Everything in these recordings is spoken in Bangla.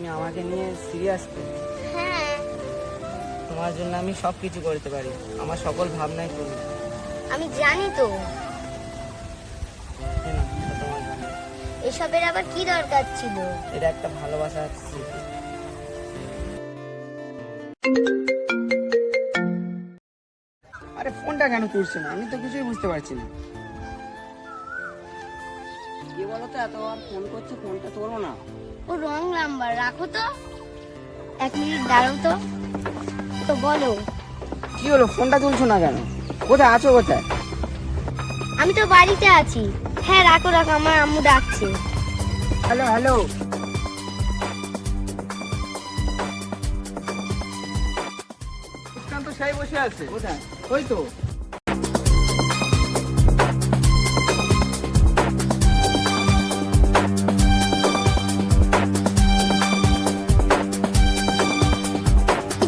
তুমি আমাকে নিয়ে সিরিয়াস তো? হ্যাঁ, তোমার জন্য আমি সব কিছু করতে পারি, আমার সকল ভাবনাই তুমি। আমি জানি তো। কেন এটা তোমার জন্য? এসবের আবার কি দরকার ছিল? এটা একটা ভালোবাসার স্মৃতি। আরে ফোনটা কেন তুলছে না? আমি তো কিছুই বুঝতে পারছি না। কি বলো তো, এতবার ফোন করছে, ফোনটা তোলো না। ও রং নাম্বার, রাখো তো। 1 মিনিট দাঁড়াও তো। তো বলো। কি হলো, ফোনটা তুলছো না কেন? কোথায় আছো, কোথায়? আমি তো বাড়িতে আছি। হ্যাঁ রাখো রাখো, আমার আম্মু ডাকছে। Hello hello. মুস্কান তো সেই বসে আছে। কোথায়? ওই তো।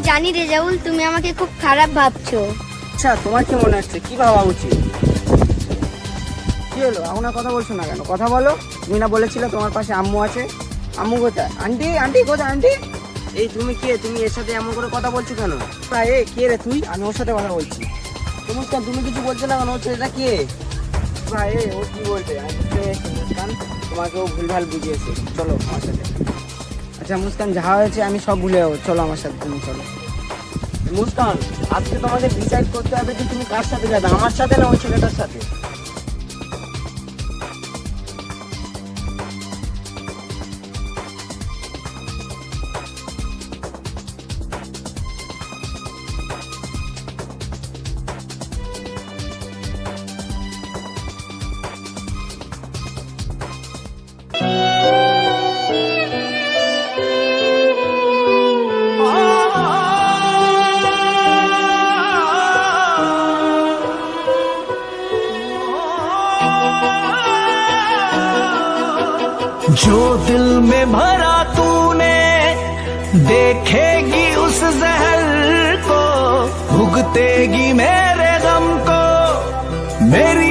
জানি রেজাউল, তুমি আমাকে খুব খারাপ ভাবছো। আচ্ছা, তোমার কি মনে হচ্ছে, কি ভাবা উচিত? কি হলো, এখন আর কথা বলছো না কেন? কথা বলো। তুমি না বলেছিলে তোমার পাশে আম্মু আছে? আম্মু কোথায়? আন্টি, আন্টি কোথায় আন্টি? এই তুমি কে? তুমি এর সাথে এমন করে কথা বলছো কেন? এ কে রে তুই? আমি ওর সাথে কথা বলছি। মুস্কান, তুমি কিছু বলছো না কেন? ও ছেলেটা কে? ভাই ও কি বলছে? মুস্কান, তোমাকে ও ভুলভাল বুঝিয়েছে। চলো আমার সাথে। আচ্ছা মুস্কান, যা হয়েছে আমি সব ভুলে যাবো। চলো আমার সাথে, তুমি চলো। মুস্কান, আজকে তোমাকে ডিসাইড করতে হবে যে তুমি কার সাথে যাবে, আমার সাথে না ওই ছেলেটার সাথে। जो दिल में भरा तूने देखेगी उस जहर को, भुगतेगी मेरे गम को, मेरी